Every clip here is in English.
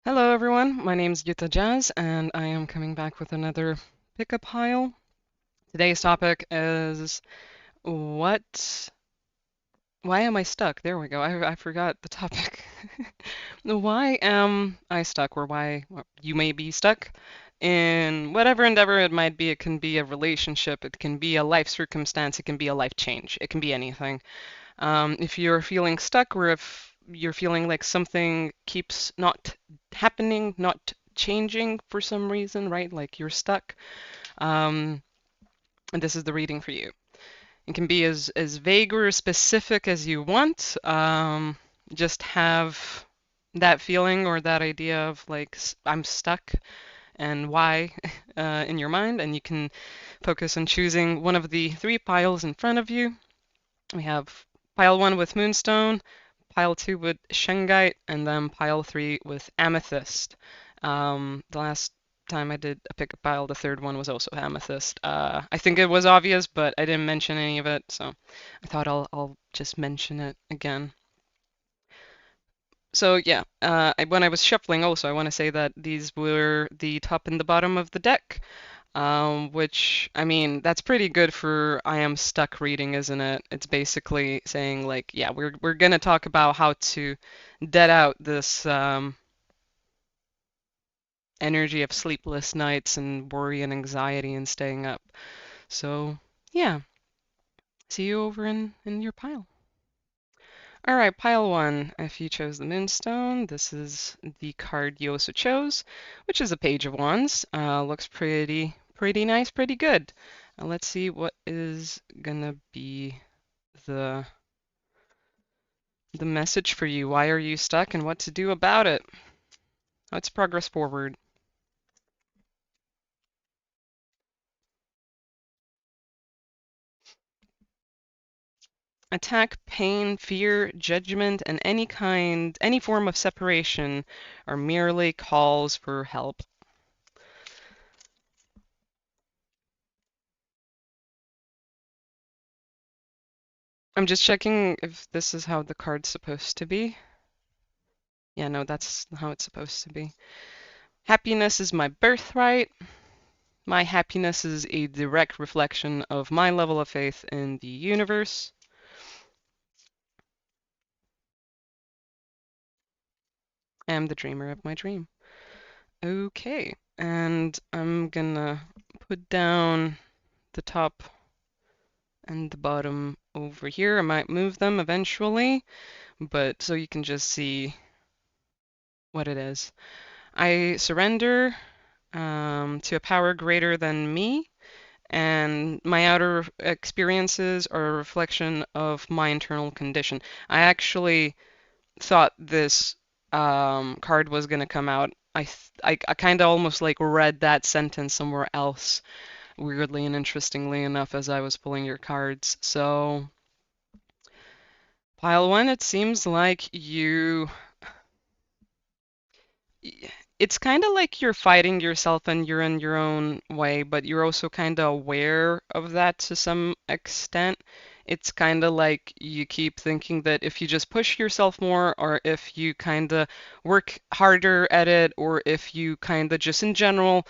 Hello, everyone. My name is Yuta Jazz, and I am coming back with another pickup pile. Today's topic is what? Why am I stuck? There we go. I forgot the topic. Why am I stuck, or why you may be stuck in whatever endeavor it might be. It can be a relationship, it can be a life circumstance, it can be a life change, it can be anything. If you're feeling stuck or if you're feeling like something keeps not happening, not changing for some reason, right? Like you're stuck, um, and this is the reading for you. It can be as vague or specific as you want. Just have that feeling or that idea of like I'm stuck and why in your mind, and you can focus on choosing one of the three piles in front of you. We have pile one with moonstone, pile two with shungite, and then pile three with amethyst. The last time I did a pick a pile, the third one was also amethyst. I think it was obvious, but I didn't mention any of it, so I thought I'll just mention it again. So yeah, when I was shuffling also, I want to say that these were the top and the bottom of the deck. Which, I mean, that's pretty good for I am stuck reading, isn't it? It's basically saying like, yeah, we're gonna talk about how to dead out this energy of sleepless nights and worry and anxiety and staying up. So, yeah, see you over in your pile. All right, pile one. If you chose the Moonstone, this is the card you also chose, which is a Page of Wands. Looks pretty nice, pretty good. Let's see what is gonna be the the message for you. Why are you stuck and what to do about it? Let's progress forward. Attack, pain, fear, judgment, and any form of separation are merely calls for help. I'm just checking if this is how the card's supposed to be. Yeah, no, that's how it's supposed to be. Happiness is my birthright. My happiness is a direct reflection of my level of faith in the universe. I am the dreamer of my dream. Okay, and I'm gonna put down the top and the bottom over here. I might move them eventually, but so you can just see what it is. I surrender to a power greater than me, and my outer experiences are a reflection of my internal condition. I actually thought this card was gonna come out. I kind of almost like read that sentence somewhere else, weirdly and interestingly enough, as I was pulling your cards. So, pile one, it seems like it's kind of like you're fighting yourself and you're in your own way, but you're also kind of aware of that to some extent. It's kind of like you keep thinking that if you just push yourself more, or if you kind of work harder at it, or if you kind of just in general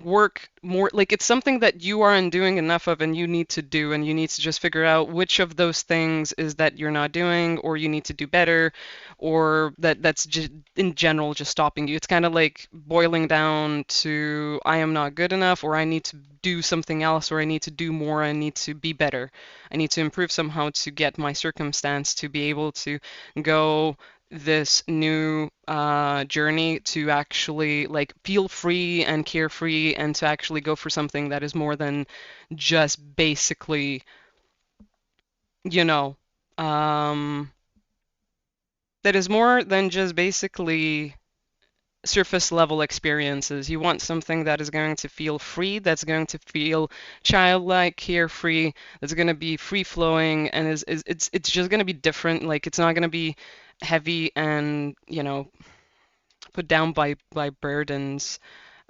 work more, like it's something that you aren't doing enough of and you need to do, and you need to just figure out which of those things is that you're not doing or you need to do better, or that's just in general just stopping you. It's kind of like boiling down to I am not good enough, or I need to do something else, or I need to do more, I need to be better, I need to improve somehow to get my circumstance to be able to go this new journey, to actually like feel free and carefree, and to actually go for something that is more than just basically, you know, um, that is more than just basically surface level experiences. You want something that is going to feel free, that's going to feel childlike, carefree, that's going to be free flowing, and it's just going to be different. Like it's not going to be heavy and, put down by burdens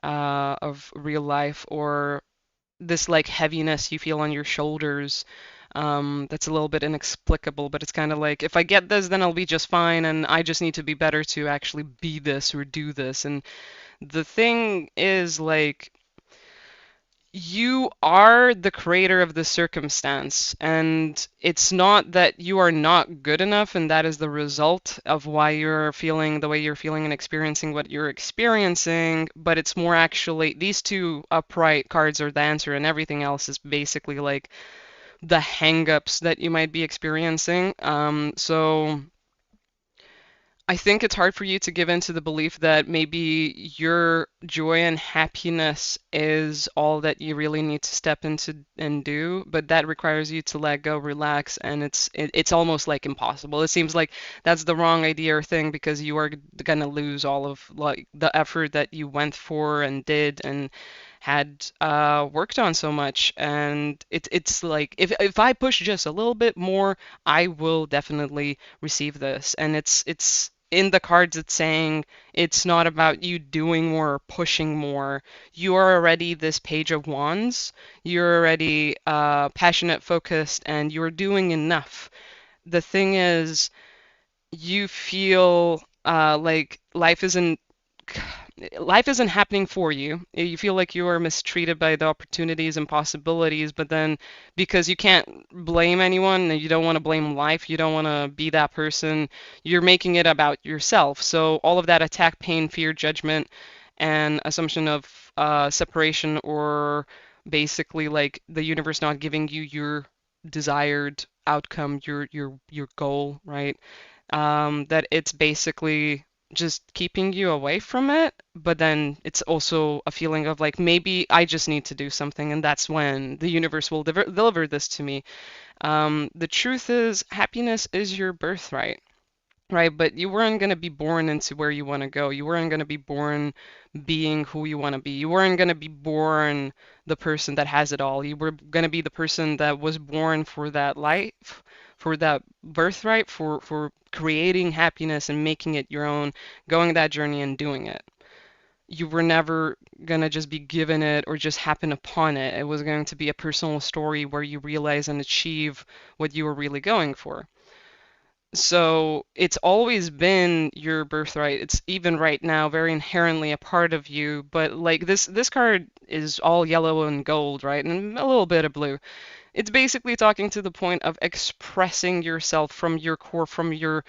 of real life, or this like heaviness you feel on your shoulders That's a little bit inexplicable, but it's kind of like if I get this, then I'll be just fine, and I just need to be better to actually be this or do this. And the thing is, like, you are the creator of the circumstance, and it's not that you are not good enough, and that is the result of why you're feeling the way you're feeling and experiencing what you're experiencing, but it's more actually these two upright cards are the answer, and everything else is basically like the hangups that you might be experiencing. So I think it's hard for you to give into the belief that maybe your joy and happiness is all that you really need to step into and do, but that requires you to let go, relax, and it's almost like impossible. It seems like that's the wrong idea or thing because you are gonna lose all of like the effort that you went for and did and had worked on so much. And it's like if I push just a little bit more, I will definitely receive this. And it's in the cards it's saying it's not about you doing more or pushing more. You are already this page of wands. You're already passionate, focused, and you're doing enough. The thing is, you feel like life isn't happening for you. You feel like you are mistreated by the opportunities and possibilities, but then because you can't blame anyone and you don't want to blame life, you don't want to be that person, you're making it about yourself. So all of that attack, pain, fear, judgment, and assumption of separation, or basically like the universe not giving you your desired outcome, your goal, right? That it's basically just keeping you away from it, but then it's also a feeling of like maybe I just need to do something, and that's when the universe will deliver this to me. The truth is, happiness is your birthright. Right, but you weren't going to be born into where you want to go. You weren't going to be born being who you want to be. You weren't going to be born the person that has it all. You were going to be the person that was born for that life, for that birthright, for creating happiness and making it your own, going that journey and doing it. You were never going to just be given it or just happen upon it. It was going to be a personal story where you realize and achieve what you were really going for. So it's always been your birthright. It's even right now very inherently a part of you. But like this card is all yellow and gold, right? And a little bit of blue. It's basically talking to the point of expressing yourself from your core, from your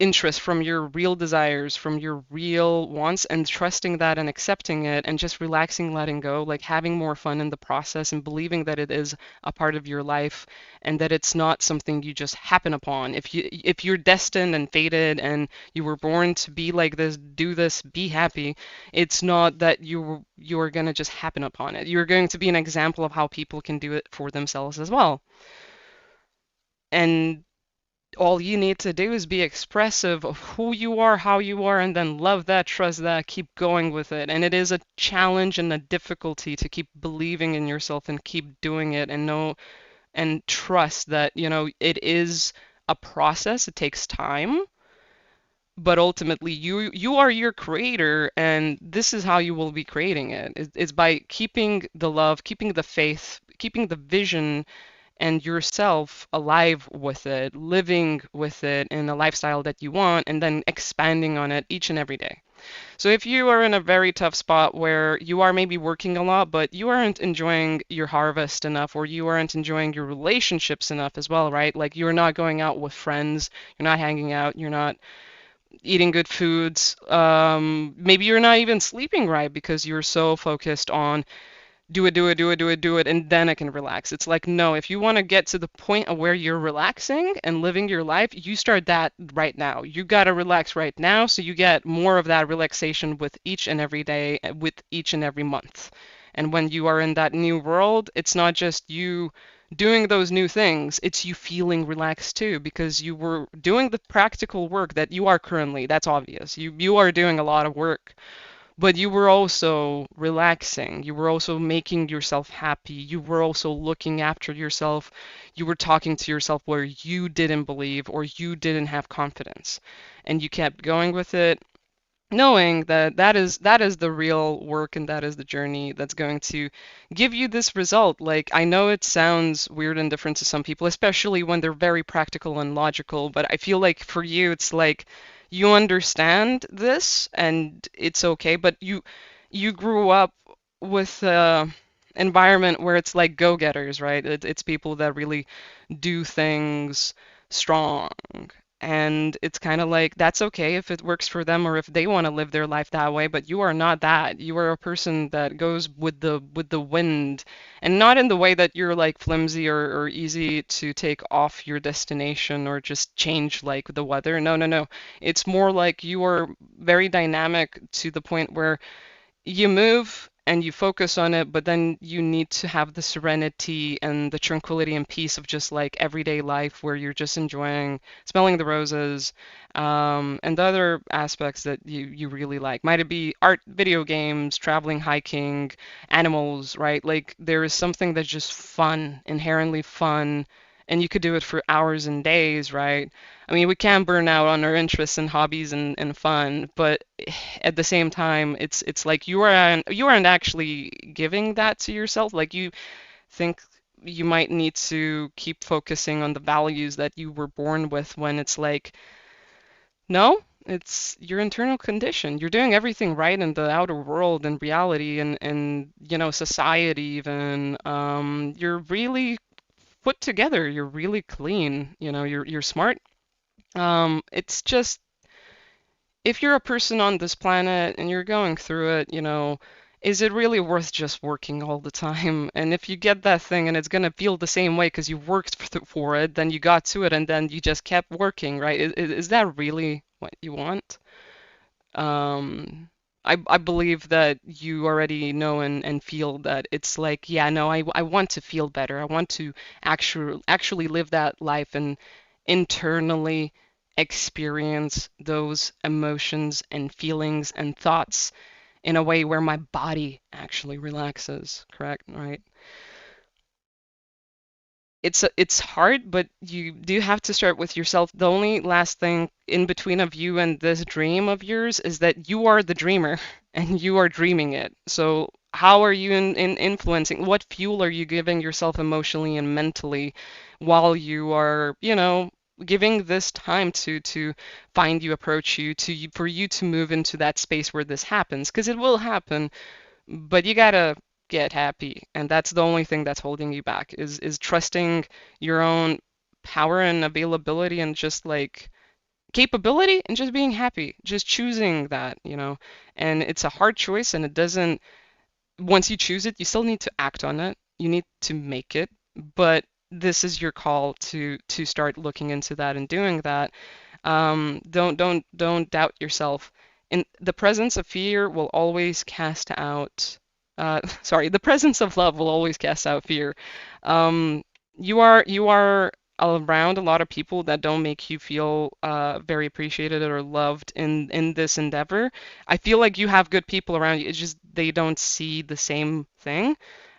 interest, from your real desires, from your real wants, and trusting that and accepting it and just relaxing, letting go, like having more fun in the process and believing that it is a part of your life and that it's not something you just happen upon. If you're destined and fated and you were born to be like this, do this, be happy, it's not that you're going to just happen upon it. You're going to be an example of how people can do it for themselves as well. And all you need to do is be expressive of who you are, how you are, and then love that, trust that, keep going with it. And it is a challenge and a difficulty to keep believing in yourself and keep doing it and know and trust that, it is a process. It takes time, but ultimately you are your creator, and this is how you will be creating it. It's by keeping the love, keeping the faith, keeping the vision and yourself alive with it, living with it in a lifestyle that you want, and then expanding on it each and every day. So if you are in a very tough spot where you are maybe working a lot, but you aren't enjoying your harvest enough, or you aren't enjoying your relationships enough as well, right? Like you're not going out with friends, you're not hanging out, you're not eating good foods, maybe you're not even sleeping right because you're so focused on do it, do it, do it, do it, do it, and then I can relax. It's like, no, if you want to get to the point of where you're relaxing and living your life, you start that right now. You got to relax right now so you get more of that relaxation with each and every day, with each and every month. And when you are in that new world, it's not just you doing those new things, it's you feeling relaxed too because you were doing the practical work that you are currently. That's obvious. You are doing a lot of work, but you were also relaxing. You were also making yourself happy. You were also looking after yourself. You were talking to yourself where you didn't believe or you didn't have confidence. And you kept going with it. knowing that that is the real work and that is the journey that's going to give you this result. Like, I know it sounds weird and different to some people, especially when they're very practical and logical, but I feel like for you it's like you understand this and it's okay, but you grew up with environment where it's like go-getters, right? It's people that really do things strong. And it's kind of like that's okay if it works for them or if they want to live their life that way, but you are not that. You are a person that goes with the wind, and not in the way that you're like flimsy or easy to take off your destination or just change like the weather. No, no, no. It's more like you are very dynamic to the point where you move and you focus on it, but then you need to have the serenity and the tranquility and peace of just like everyday life where you're just enjoying smelling the roses, and the other aspects that you really like. Might it be art, video games, traveling, hiking, animals, right? Like there is something that's just fun, inherently fun, and you could do it for hours and days, right? I mean, we can burn out on our interests and hobbies and fun, but at the same time, it's like you aren't actually giving that to yourself. Like you think you might need to keep focusing on the values that you were born with when it's like, no, it's your internal condition. You're doing everything right in the outer world and reality and society even. You're really put together. You're really clean. You're smart. It's just if you're a person on this planet and you're going through it, is it really worth just working all the time? And if you get that thing and it's gonna feel the same way because you worked for it, then you got to it and then you just kept working, right? Is that really what you want? Um, I believe that you already know and feel that it's like, yeah, no, I want to feel better. I want to actually live that life and internally experience those emotions and feelings and thoughts in a way where my body actually relaxes, correct? Right? It's hard, but you do have to start with yourself. The only last thing in between of you and this dream of yours is that you are the dreamer and you are dreaming it. So how are you in influencing? What fuel are you giving yourself emotionally and mentally while you are, giving this time to find you, approach you, for you to move into that space where this happens? Because it will happen, but you gotta get happy, and that's the only thing that's holding you back is trusting your own power and availability and just like capability and just being happy, just choosing that. And it's a hard choice, and it doesn't once you choose it, you still need to act on it. You need to make it, but this is your call to start looking into that and doing that. Don't doubt yourself. In the presence of fear will always cast out. Sorry, the presence of love will always cast out fear. Um, you are around a lot of people that don't make you feel very appreciated or loved in this endeavor. I feel like you have good people around you. It's just they don't see the same thing.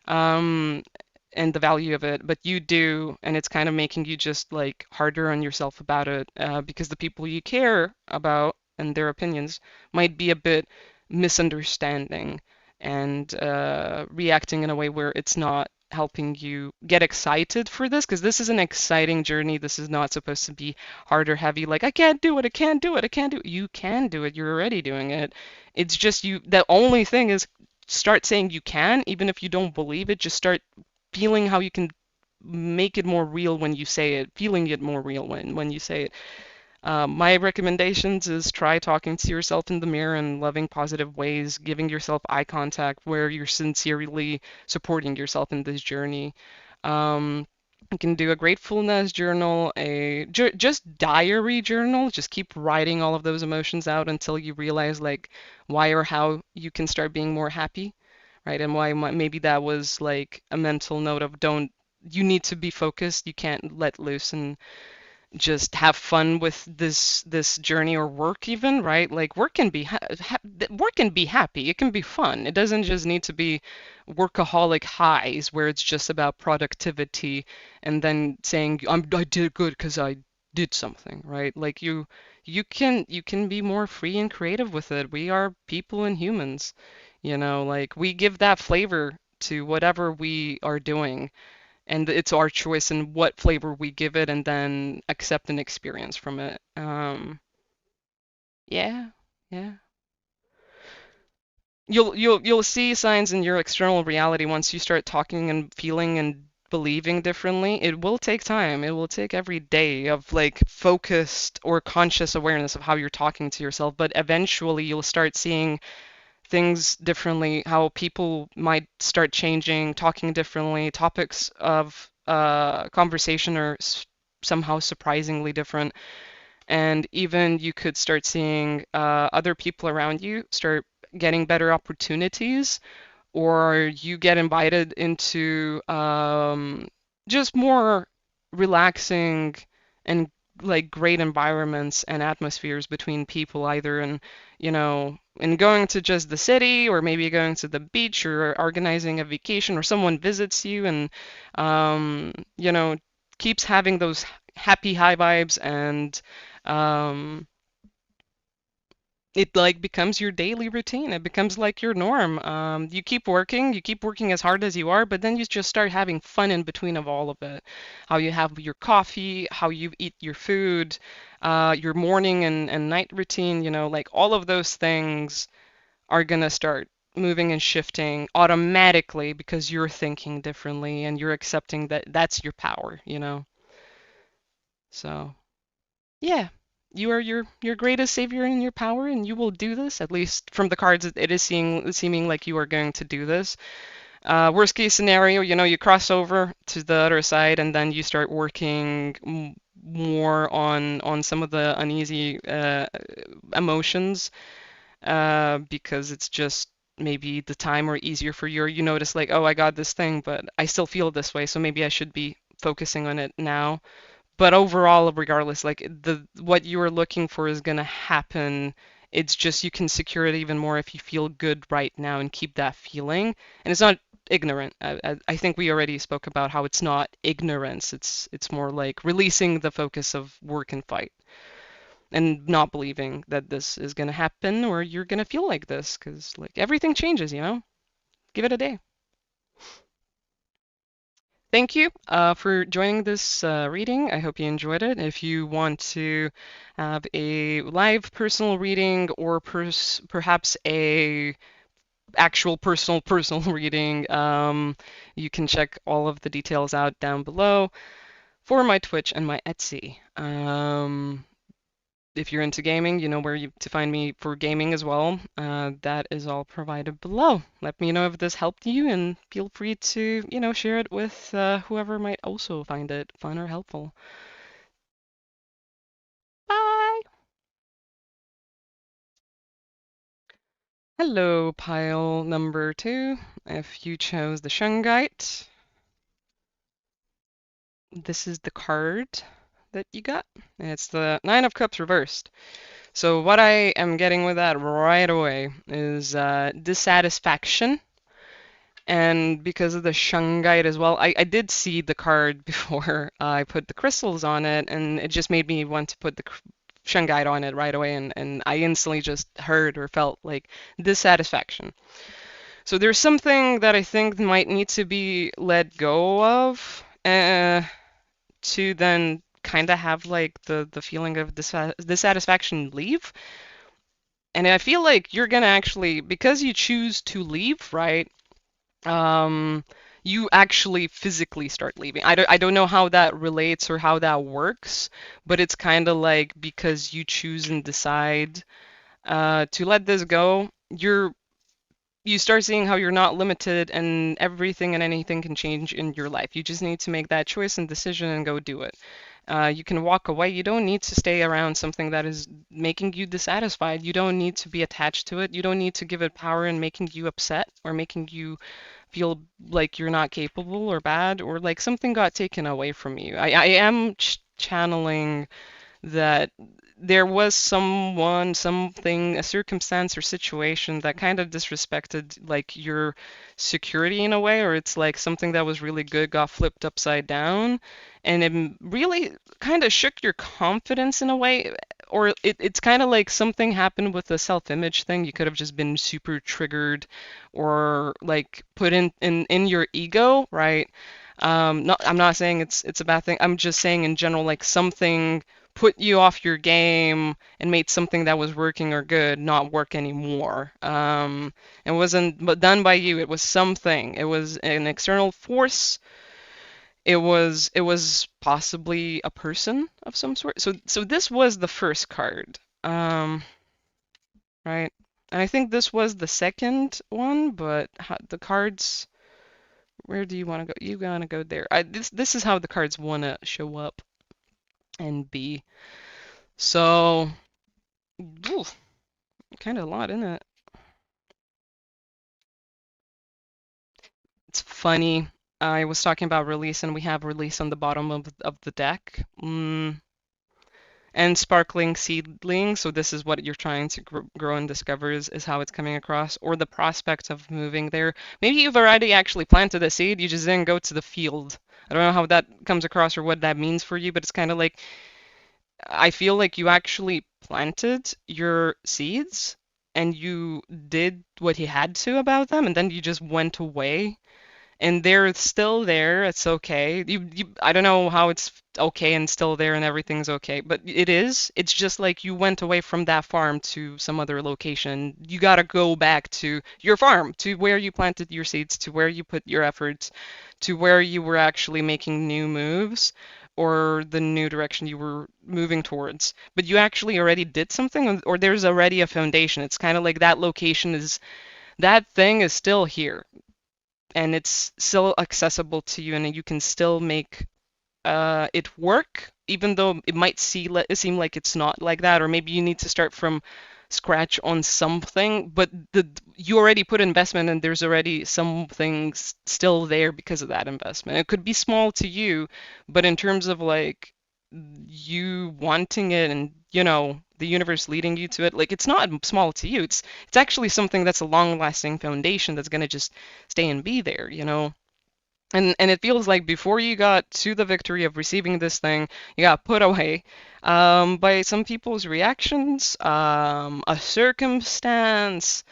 Um, and the value of it, but you do, and it's kind of making you just like harder on yourself about it, because the people you care about and their opinions might be a bit misunderstanding and reacting in a way where it's not helping you get excited for this, because this is an exciting journey. This is not supposed to be hard or heavy, like I can't do it, I can't do it, I can't do it. You can do it, you're already doing it. It's just you, the only thing is start saying you can, even if you don't believe it. Just start feeling how you can make it more real when you say it, feeling it more real when you say it. My recommendations is try talking to yourself in the mirror in loving, positive ways, giving yourself eye contact where you're sincerely supporting yourself in this journey. Um, you can do a gratefulness journal, just diary journal. Just keep writing all of those emotions out until you realize like why or how you can start being more happy, right? And why maybe that was like a mental note of don't you need to be focused. You can't let loose and just have fun with this journey or work even, right? Like work can be work can be happy. It can be fun. It doesn't just need to be workaholic highs where it's just about productivity and then saying I did good because I did something, right? Like you can be more free and creative with it. We are people and humans, like we give that flavor to whatever we are doing, and it's our choice in what flavor we give it and then accept an experience from it. Yeah, yeah. You'll see signs in your external reality once you start talking and feeling and believing differently. It will take time. It will take every day of like focused or conscious awareness of how you're talking to yourself, but eventually you'll start seeing things differently, how people might start changing, talking differently, topics of conversation are somehow surprisingly different. And even you could start seeing other people around you start getting better opportunities, or you get invited into just more relaxing and like great environments and atmospheres between people, either in going to just the city, or maybe going to the beach, or organizing a vacation, or someone visits you and um, you know keeps having those happy high vibes, and um, it like becomes your daily routine. It becomes like your norm. You keep working as hard as you are, but then you just start having fun in between of all of it. How you have your coffee, how you eat your food, your morning and night routine, like all of those things are gonna start moving and shifting automatically because you're thinking differently and you're accepting that that's your power. So. Yeah, you are your greatest savior in your power, and you will do this. At least from the cards, it is seeming like you are going to do this. Worst case scenario, you cross over to the other side, and then you start working more on some of the uneasy emotions, because it's just maybe the time or easier for you. Or you notice like, oh, I got this thing, but I still feel this way, so maybe I should be focusing on it now. But overall, regardless, like the what you are looking for is gonna happen. It's just you can secure it even more if you feel good right now and keep that feeling. And it's not ignorant. I think we already spoke about how it's not ignorance. It's more like releasing the focus of work and fight and not believing that this is gonna happen or you're gonna feel like this, because like everything changes. Give it a day. Thank you for joining this reading. I hope you enjoyed it. If you want to have a live personal reading, or perhaps a actual personal reading, you can check all of the details out down below for my Twitch and my Etsy. If you're into gaming, you know where to find me for gaming as well. That is all provided below. Let me know if this helped you, and feel free to, share it with whoever might also find it fun or helpful. Bye! Hello, pile number two. If you chose the Shungite, this is the card that you got. It's the Nine of Cups reversed. So what I am getting with that right away is dissatisfaction. And because of the shungite as well, I did see the card before I put the crystals on it, and it just made me want to put the shungite on it right away, and I instantly just heard or felt like dissatisfaction. So there's something that I think might need to be let go of, to then kind of have like the feeling of dissatisfaction leave. And I feel like you're gonna actually, because you choose to leave, right? um, you actually physically start leaving. I don't know how that relates or how that works, but it's kind of like because you choose and decide to let this go, you start seeing how you're not limited, and everything and anything can change in your life. You just need to make that choice and decision and go do it. You can walk away. You don't need to stay around something that is making you dissatisfied. You don't need to be attached to it. You don't need to give it power and making you upset or making you feel like you're not capable or bad or like something got taken away from you. I am channeling that there was someone, something, a circumstance or situation that kind of disrespected like your security in a way, or it's like something that was really good got flipped upside down, and it really kind of shook your confidence in a way, or it's kind of like something happened with the self-image thing. You could have just been super triggered, or like put in your ego, right? Not, I'm not saying it's a bad thing. I'm just saying in general, like something put you off your game and made something that was working or good not work anymore. It wasn't but done by you. It was something. It was an external force. It was possibly a person of some sort. So this was the first card. Right. And I think this was the second one, but the cards, where do you want to go? You want to go there. This is how the cards want to show up and be. So, kind of a lot in it. It's funny. I was talking about release, and we have release on the bottom of the deck. And sparkling seedling, so this is what you're trying to grow and discover is how it's coming across, or the prospect of moving there. Maybe you've already actually planted a seed, you just didn't go to the field. I don't know how that comes across or what that means for you, but it's kind of like I feel like you actually planted your seeds and you did what he had to about them, and then you just went away and they're still there. It's okay. I don't know how it's okay and still there and everything's okay, but it is. It's just like you went away from that farm to some other location. You got to go back to your farm, to where you planted your seeds, to where you put your efforts, to where you were actually making new moves or the new direction you were moving towards. But you actually already did something, or there's already a foundation. It's kind of like that location is, that thing is still here and it's still accessible to you and you can still make it work, even though it might seem like it's not like that, or maybe you need to start from scratch on something, but you already put investment and there's already something still there because of that investment. It could be small to you, but in terms of like you wanting it and the universe leading you to it, like it's not small to you. It's actually something that's a long-lasting foundation that's going to just stay and be there. And it feels like before you got to the victory of receiving this thing, you got put away by some people's reactions, a circumstance.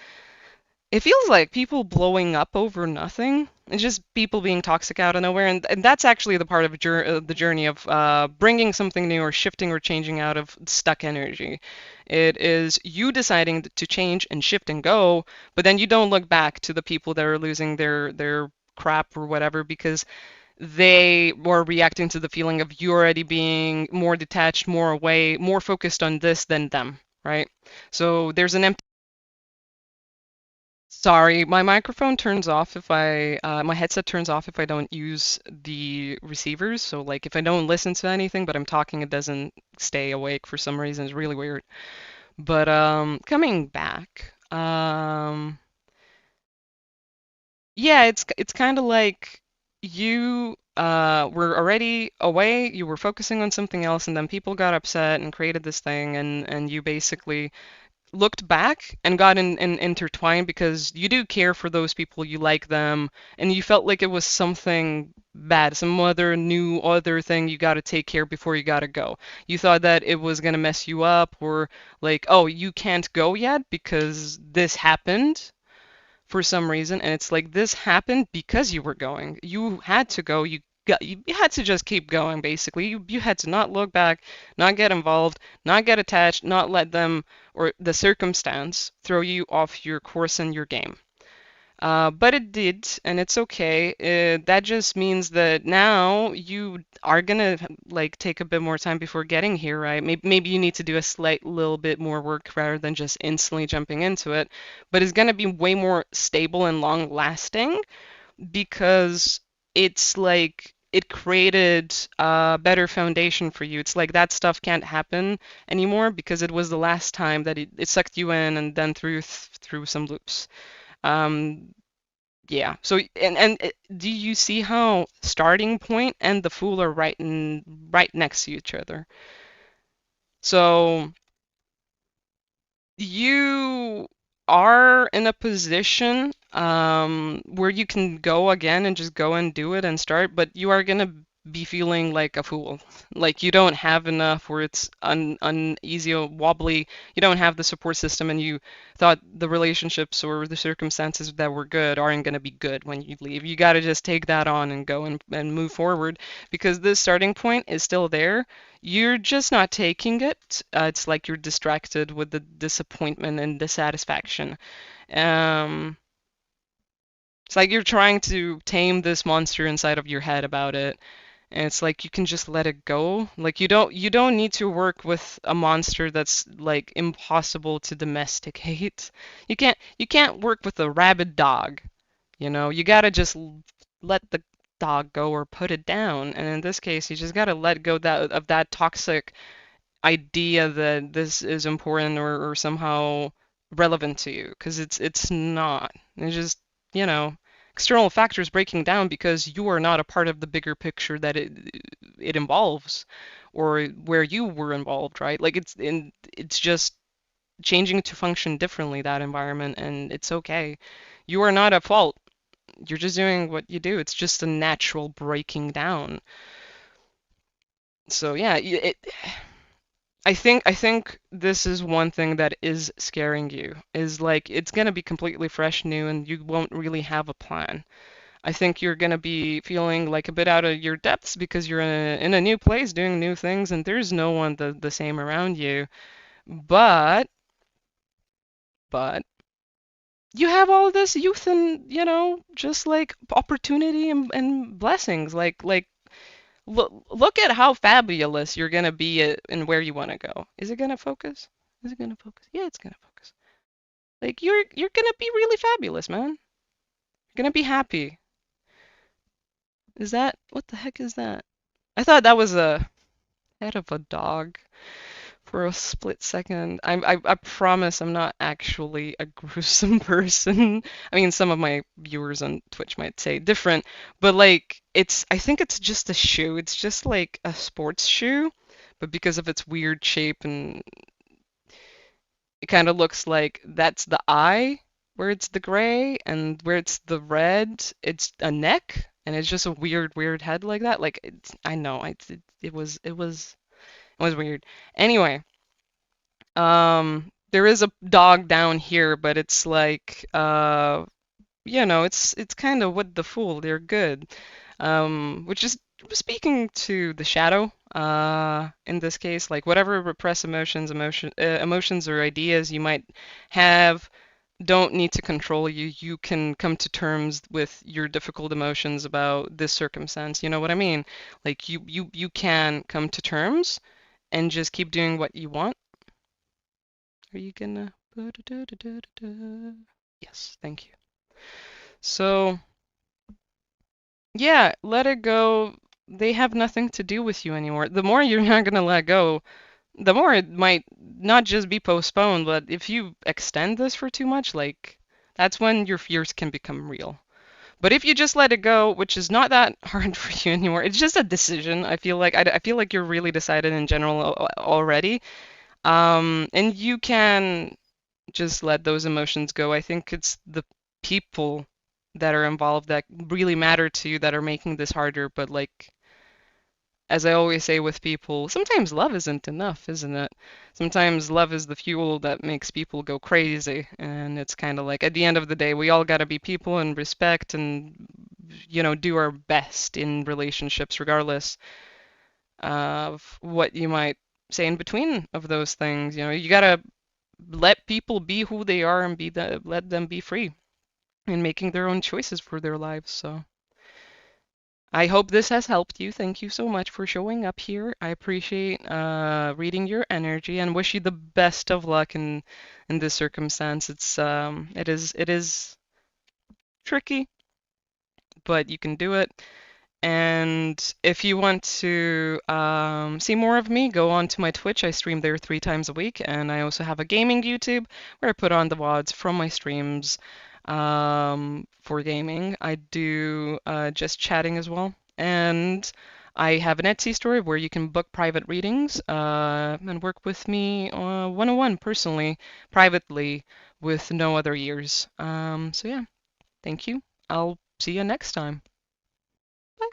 It feels like people blowing up over nothing. It's just people being toxic out of nowhere, and that's actually the part of the journey of bringing something new or shifting or changing out of stuck energy. It is you deciding to change and shift and go, but then you don't look back to the people that are losing their crap or whatever because they were reacting to the feeling of you already being more detached, more away, more focused on this than them, right? So there's an empty. Sorry, my microphone turns off if my headset turns off if I don't use the receivers. So like if I don't listen to anything, but I'm talking, it doesn't stay awake for some reason. It's really weird. But coming back, yeah, it's kind of like you were already away, you were focusing on something else, and then people got upset and created this thing, and you basically looked back and got intertwined because you do care for those people, you like them, and you felt like it was something bad, some other thing you got to take care before you got to go. You thought that it was going to mess you up, or like, oh, you can't go yet because this happened for some reason, and it's like this happened because you were going. You had to go. You had to just keep going basically. You had to not look back, not get involved, not get attached, not let them or the circumstance throw you off your course and your game. But it did, and it's okay. That just means that now you are gonna like take a bit more time before getting here, right? Maybe you need to do a slight little bit more work rather than just instantly jumping into it. But it's gonna be way more stable and long lasting because it's like it created a better foundation for you. It's like that stuff can't happen anymore because it was the last time that it sucked you in and then through some loops. Um, yeah. So do you see how starting point and the fool are right next to each other? So you are in a position where you can go again and just go and do it and start, but you are gonna be feeling like a fool. Like you don't have enough, where it's uneasy or wobbly. You don't have the support system, and you thought the relationships or the circumstances that were good aren't gonna be good when you leave. You gotta just take that on and go and move forward, because this starting point is still there. You're just not taking it. It's like you're distracted with the disappointment and dissatisfaction. Um, it's like you're trying to tame this monster inside of your head about it. And it's like you can just let it go. Like you don't need to work with a monster that's like impossible to domesticate. You can't work with a rabid dog. You gotta just let the dog go or put it down. And in this case, you just gotta let go of that toxic idea that this is important or somehow relevant to you, because it's not. It's just, you know, external factors breaking down because you are not a part of the bigger picture that it involves, or where you were involved, right? Like it's just changing to function differently, that environment, and it's okay. You are not at fault. You're just doing what you do. It's just a natural breaking down. So yeah, I think this is one thing that is scaring you, is like it's gonna be completely fresh, new, and you won't really have a plan. I think you're gonna be feeling like a bit out of your depths because you're in a new place doing new things, and there's no one the same around you. But but you have all this youth and, just like opportunity and blessings. Like look at how fabulous you're gonna be and where you want to go. Is it gonna focus? Is it gonna focus? Yeah, it's gonna focus. Like you're gonna be really fabulous, man. You're gonna be happy. Is that what the heck is that? I thought that was a head of a dog for a split second. I promise I'm not actually a gruesome person. I mean, some of my viewers on Twitch might say different, but like I think it's just a shoe. It's just like a sports shoe, but because of its weird shape, and it kind of looks like that's the eye where it's the gray, and where it's the red, it's a neck, and it's just a weird head like that. Like I know, it was weird. Anyway, there is a dog down here, but it's like it's kind of what the fool. They're good. Which is speaking to the shadow. In this case, like whatever repressed emotions or ideas you might have don't need to control you. You can come to terms with your difficult emotions about this circumstance. You know what I mean? Like you can come to terms and just keep doing what you want. Are you gonna? Yes, thank you. So, yeah, let it go. They have nothing to do with you anymore. The more you're not gonna let go, the more it might not just be postponed, but if you extend this for too much, like that's when your fears can become real. But if you just let it go, which is not that hard for you anymore, it's just a decision. I feel like you're really decided in general already. And you can just let those emotions go. I think it's the people that are involved that really matter to you that are making this harder. But like, as I always say with people, sometimes love isn't enough, isn't it? Sometimes love is the fuel that makes people go crazy. And it's kind of like at the end of the day, we all got to be people and respect and, do our best in relationships, regardless of what you might say in between of those things. You got to let people be who they are and let them be free in making their own choices for their lives. So I hope this has helped you. Thank you so much for showing up here. I appreciate reading your energy and wish you the best of luck in this circumstance. It is tricky, but you can do it. And if you want to see more of me, go on to my Twitch. I stream there 3 times a week. And I also have a gaming YouTube where I put on the VODs from my streams for gaming. I do just chatting as well. And I have an Etsy store where you can book private readings and work with me one-on-one personally, privately, with no other ears. So yeah, thank you. I'll see you next time. Bye.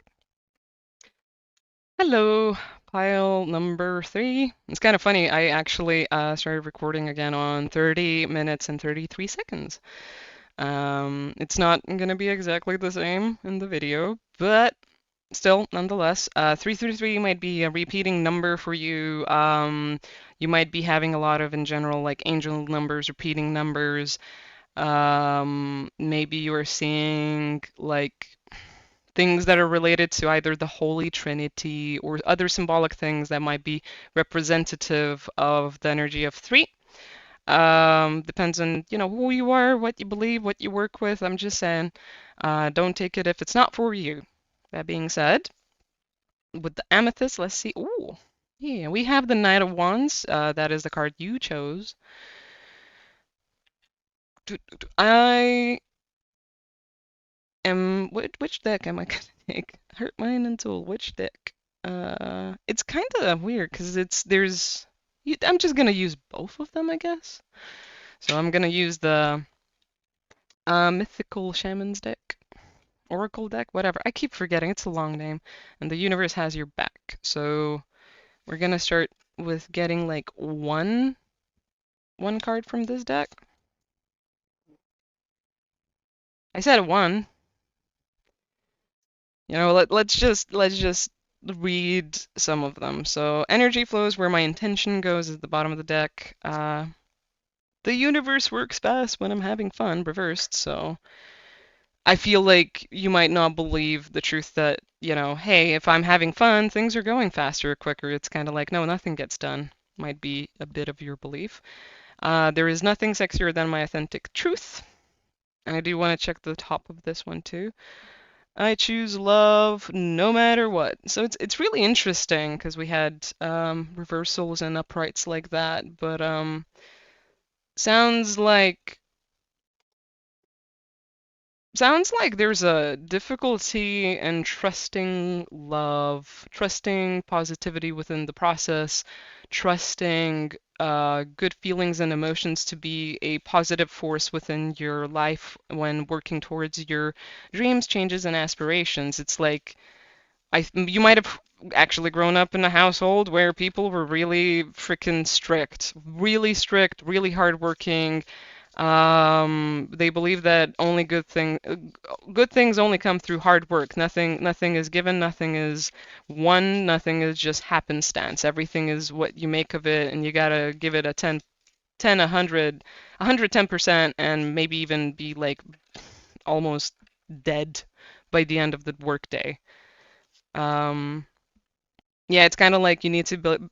Hello, pile number three. It's kind of funny. I actually started recording again on 30 minutes and 33 seconds. It's not going to be exactly the same in the video, but still, nonetheless, 333 might be a repeating number for you. You might be having a lot of, in general, like angel numbers, repeating numbers. Maybe you are seeing like things that are related to either the Holy Trinity or other symbolic things that might be representative of the energy of three. Depends on, who you are, what you believe, what you work with. I'm just saying, don't take it if it's not for you. That being said, with the amethyst, let's see. Ooh, yeah, we have the Knight of Wands. That is the card you chose. I am. Which deck am I gonna take? Heart, Mind, and Soul. Which deck? It's kind of weird because there's. I'm just gonna use both of them, I guess. So I'm gonna use the Mythical Shaman's deck, Oracle deck, whatever. I keep forgetting. It's a long name, and the universe has your back. So we're gonna start with getting like one card from this deck. I said one. Let's just read some of them. So energy flows where my intention goes is the bottom of the deck. The universe works best when I'm having fun, reversed. So I feel like you might not believe the truth that, hey, if I'm having fun, things are going faster or quicker. It's kind of like, no, nothing gets done. Might be a bit of your belief. There is nothing sexier than my authentic truth. And I do want to check the top of this one too. I choose love no matter what. So it's really interesting because we had reversals and uprights like that, but sounds like sounds like there's a difficulty in trusting love, trusting positivity within the process, trusting good feelings and emotions to be a positive force within your life when working towards your dreams, changes, and aspirations. It's like you might have actually grown up in a household where people were really freaking strict, really hardworking. They believe that only good things only come through hard work. Nothing is given, nothing is won, nothing is just happenstance. Everything is what you make of it, and you gotta give it a 10, 100, 110%, and maybe even be like almost dead by the end of the workday. Um, yeah, it's kind of like you need to build.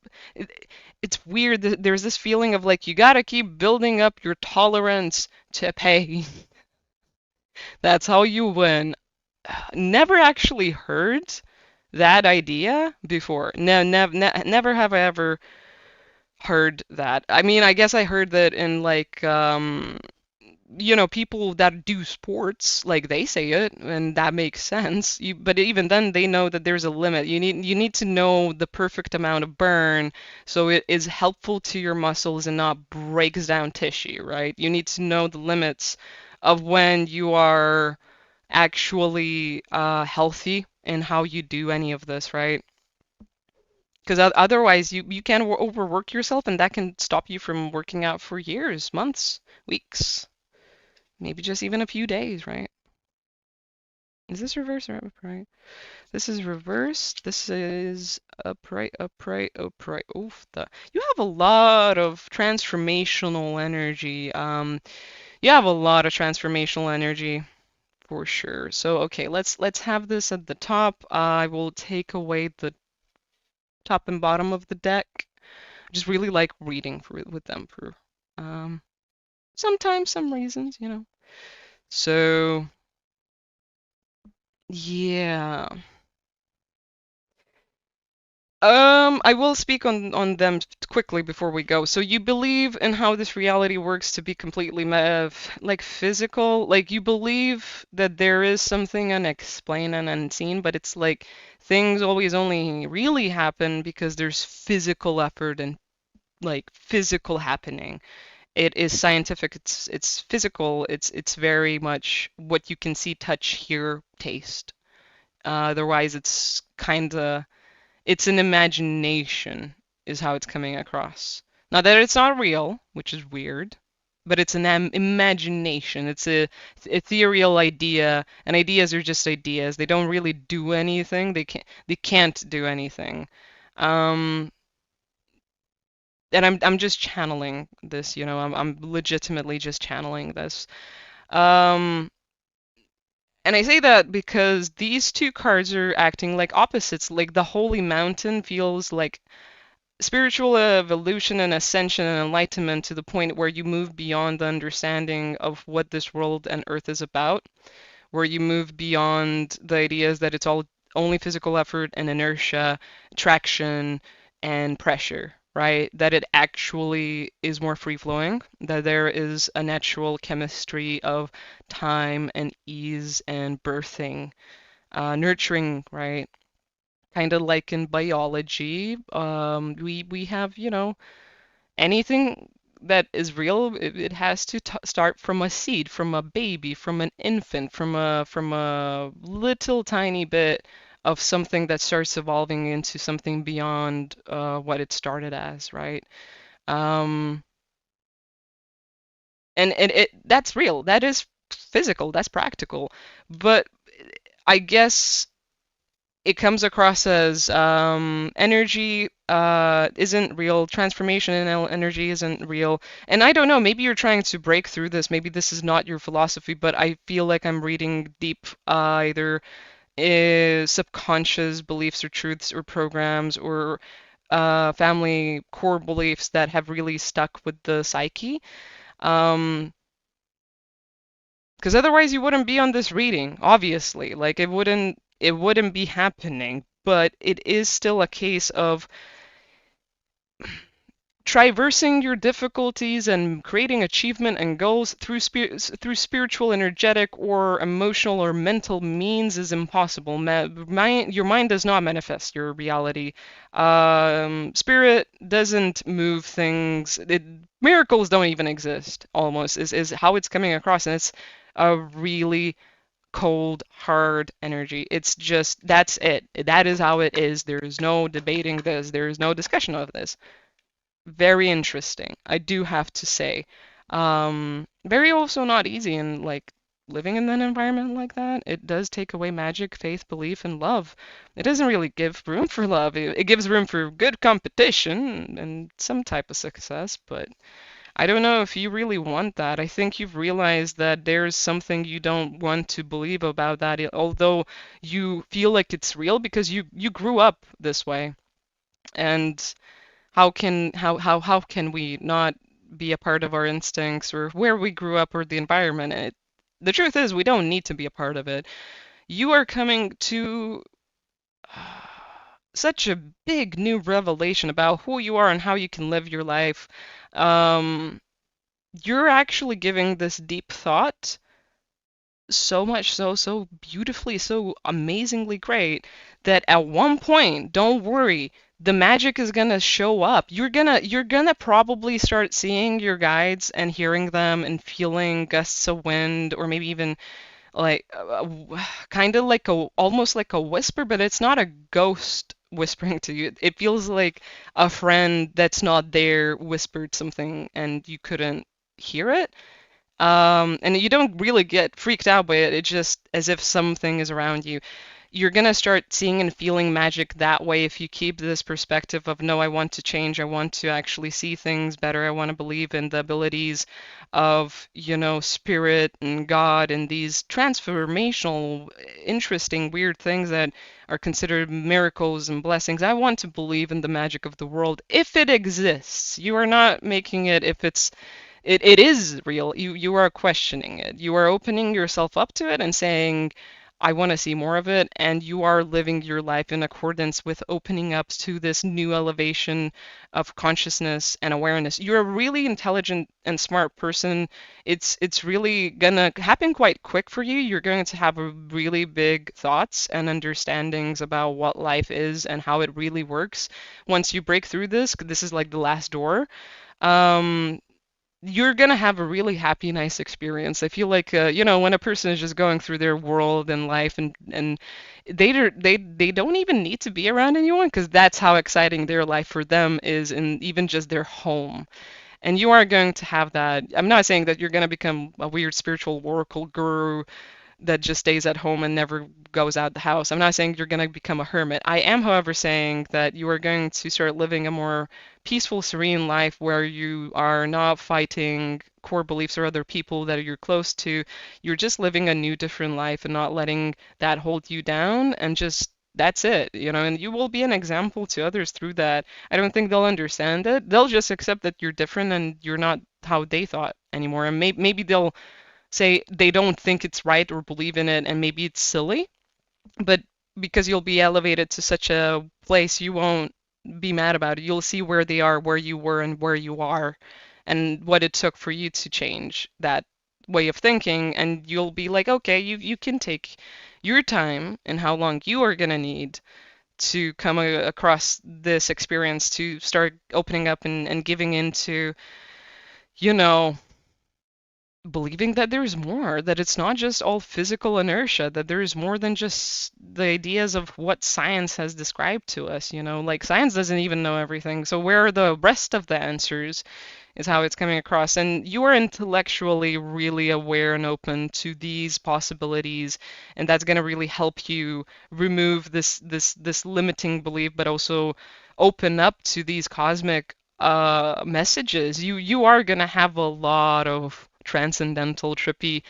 It's weird. There's this feeling of like you gotta keep building up your tolerance to pain. That's how you win. Never actually heard that idea before. No, never have I ever heard that. I mean, I guess I heard that in like people that do sports, like they say it, and that makes sense. But even then, they know that there's a limit. You need to know the perfect amount of burn so it is helpful to your muscles and not breaks down tissue, right? You need to know the limits of when you are actually healthy in how you do any of this, right? Because otherwise, you can overwork yourself, and that can stop you from working out for years, months, weeks. Maybe just even a few days, right? Is this reverse or upright? This is reversed. This is upright, upright, upright. Oof, you have a lot of transformational energy. You have a lot of transformational energy for sure. So okay, let's have this at the top. I will take away the top and bottom of the deck. I just really like reading with them for um sometimes some reasons. So yeah. I will speak on them quickly before we go. So you believe in how this reality works to be completely like physical, like you believe that there is something unexplained and unseen, but it's like things always only really happen because there's physical effort and like physical happening. It is scientific, it's physical, it's very much what you can see, touch, hear, taste. Otherwise, it's an imagination, is how it's coming across. Not that it's not real, which is weird, but it's an imagination. It's a ethereal idea, and ideas are just ideas. They don't really do anything. They can't do anything. Um, and I'm just channeling this, I'm legitimately just channeling this. Um, and I say that because these two cards are acting like opposites. Like the Holy Mountain feels like spiritual evolution and ascension and enlightenment to the point where you move beyond the understanding of what this world and earth is about, where you move beyond the ideas that it's all only physical effort and inertia, traction, and pressure, right? That it actually is more free flowing, that there is a natural chemistry of time and ease and birthing, nurturing, right? Kind of like in biology, we have, anything that is real, it has to start from a seed, from a baby, from an infant, from a little tiny bit of something that starts evolving into something beyond what it started as, right? Um, and that's real, that is physical, that's practical, but I guess it comes across as energy isn't real, transformation in energy isn't real. And I don't know, maybe you're trying to break through this. Maybe this is not your philosophy, but I feel like I'm reading deep either subconscious beliefs or truths or programs or family core beliefs that have really stuck with the psyche. Um, because otherwise you wouldn't be on this reading, obviously. Like it wouldn't be happening, but it is still a case of traversing your difficulties and creating achievement and goals through spiritual, energetic, or emotional or mental means is impossible. Your mind does not manifest your reality. Spirit doesn't move things. Miracles don't even exist. Almost is how it's coming across, and it's a really cold, hard energy. It's just that's it. That is how it is. There is no debating this. There is no discussion of this. Very interesting, I do have to say. Very also not easy, and like living in an environment like that, it does take away magic, faith, belief, and love. It doesn't really give room for love. It gives room for good competition and some type of success, but I don't know if you really want that. I think you've realized that there's something you don't want to believe about that, although you feel like it's real because you grew up this way. And how can we not be a part of our instincts or where we grew up or the environment? The truth is, we don't need to be a part of it. You are coming to such a big new revelation about who you are and how you can live your life. Um, you're actually giving this deep thought so much so beautifully, so amazingly great that at one point, don't worry, the magic is gonna show up. You're gonna probably start seeing your guides and hearing them and feeling gusts of wind or maybe even like kind of like a almost like a whisper, but it's not a ghost whispering to you. It feels like a friend that's not there whispered something and you couldn't hear it. And you don't really get freaked out by it. It's just as if something is around you. You're gonna start seeing and feeling magic that way if you keep this perspective of, no, I want to change. I want to actually see things better. I want to believe in the abilities of, spirit and God and these transformational, interesting, weird things that are considered miracles and blessings. I want to believe in the magic of the world if it exists. You are not making it if it is real. You are questioning it. You are opening yourself up to it and saying, I want to see more of it, and you are living your life in accordance with opening up to this new elevation of consciousness and awareness. You're a really intelligent and smart person. It's really gonna happen quite quick for you. You're going to have a really big thoughts and understandings about what life is and how it really works. Once you break through this, this is like the last door. Um, you're gonna have a really happy, nice experience. I feel like when a person is just going through their world and life, and they don't even need to be around anyone because that's how exciting their life for them is, and even just their home. And you are going to have that. I'm not saying that you're gonna become a weird spiritual oracle guru that just stays at home and never goes out the house. I'm not saying you're going to become a hermit. I am, however, saying that you are going to start living a more peaceful, serene life where you are not fighting core beliefs or other people that you're close to. You're just living a new, different life and not letting that hold you down, and just that's it, and you will be an example to others through that. I don't think they'll understand it. They'll just accept that you're different and you're not how they thought anymore. And maybe they'll say they don't think it's right or believe in it, and maybe it's silly, but because you'll be elevated to such a place, you won't be mad about it. You'll see where they are, where you were, and where you are, and what it took for you to change that way of thinking. And you'll be like, okay, you can take your time and how long you are going to need to come across this experience to start opening up and giving into, you know, believing that there's more, that it's not just all physical inertia, that there's more than just the ideas of what science has described to us, like science doesn't even know everything. So where are the rest of the answers is how it's coming across. And you are intellectually really aware and open to these possibilities, and that's going to really help you remove this limiting belief, but also open up to these cosmic messages. You are going to have a lot of transcendental trippy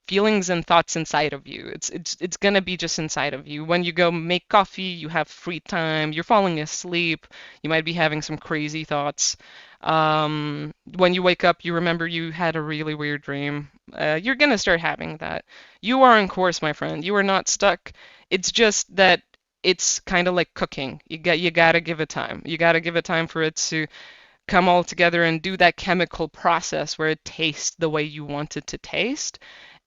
feelings and thoughts inside of you. It's gonna be just inside of you. When you go make coffee, you have free time, you're falling asleep, you might be having some crazy thoughts. When you wake up, you remember you had a really weird dream. You're gonna start having that. You are on course, my friend. You are not stuck. It's just that it's kind of like cooking. You gotta give it time. You gotta give it time for it to come all together and do that chemical process where it tastes the way you want it to taste.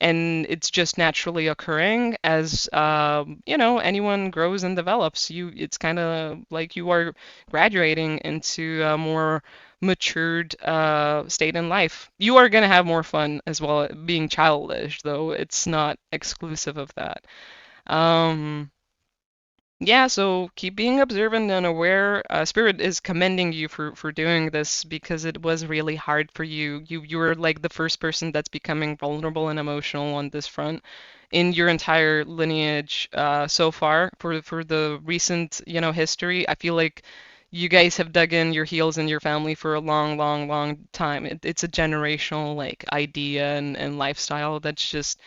And it's just naturally occurring as anyone grows and develops. It's kind of like you are graduating into a more matured state in life. You are going to have more fun as well being childish, though it's not exclusive of that. Um, yeah, so keep being observant and aware. Spirit is commending you for doing this because it was really hard for you. You were like the first person that's becoming vulnerable and emotional on this front in your entire lineage so far for the recent, history. I feel like you guys have dug in your heels in your family for a long, long, long time. It's a generational like idea and lifestyle that's just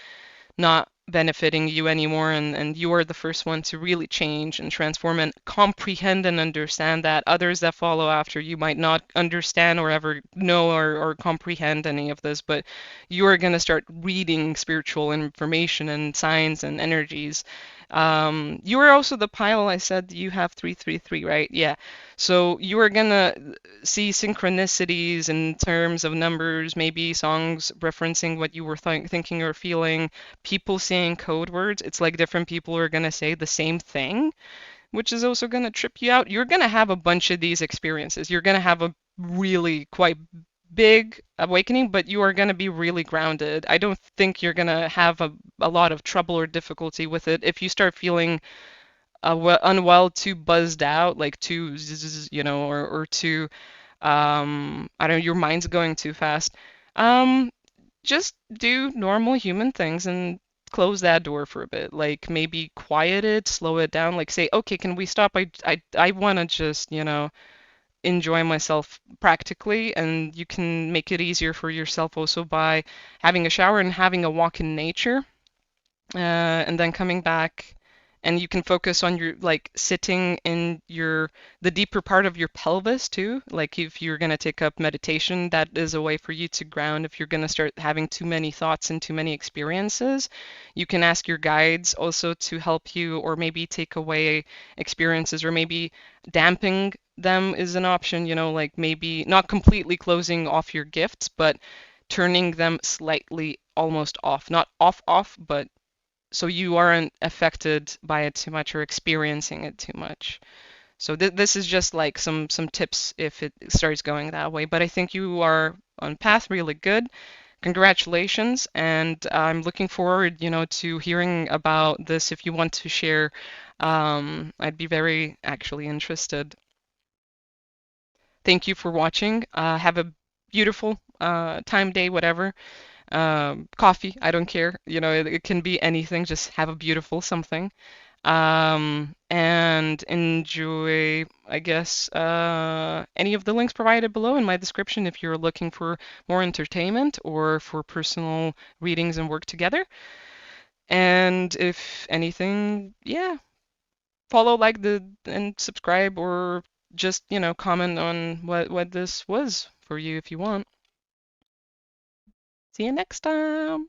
not benefiting you anymore, and you are the first one to really change and transform and comprehend and understand that. Others that follow after you might not understand or ever know or comprehend any of this, but you are going to start reading spiritual information and signs and energies. You are also the pile. I said you have 333, right? Yeah. So you are gonna see synchronicities in terms of numbers, maybe songs referencing what you were thinking or feeling, people saying code words. It's like different people are going to say the same thing, which is also going to trip you out. You're going to have a bunch of these experiences. You're going to have a really quite big awakening, but you are going to be really grounded. I don't think you're going to have a lot of trouble or difficulty with it. If you start feeling unwell, too buzzed out, like too, or too, I don't know, your mind's going too fast. Um, just do normal human things and close that door for a bit. Like maybe quiet it, slow it down. Like say, okay, can we stop? I want to just, enjoy myself practically. And you can make it easier for yourself also by having a shower and having a walk in nature, and then coming back and you can focus on your like sitting in your the deeper part of your pelvis too. Like if you're going to take up meditation, that is a way for you to ground. If you're going to start having too many thoughts and too many experiences, you can ask your guides also to help you, or maybe take away experiences, or maybe damping them is an option, like maybe not completely closing off your gifts, but turning them slightly almost off, not off, but so you aren't affected by it too much or experiencing it too much. So this is just like some tips if it starts going that way. But I think you are on path really good. Congratulations, and I'm looking forward, to hearing about this. If you want to share, I'd be very actually interested. Thank you for watching. Have a beautiful time, day, whatever. Coffee, I don't care. It can be anything. Just have a beautiful something. And enjoy, I guess, any of the links provided below in my description if you're looking for more entertainment or for personal readings and work together. And if anything, yeah, follow, like and subscribe, or just, comment on what this was for you if you want. See you next time.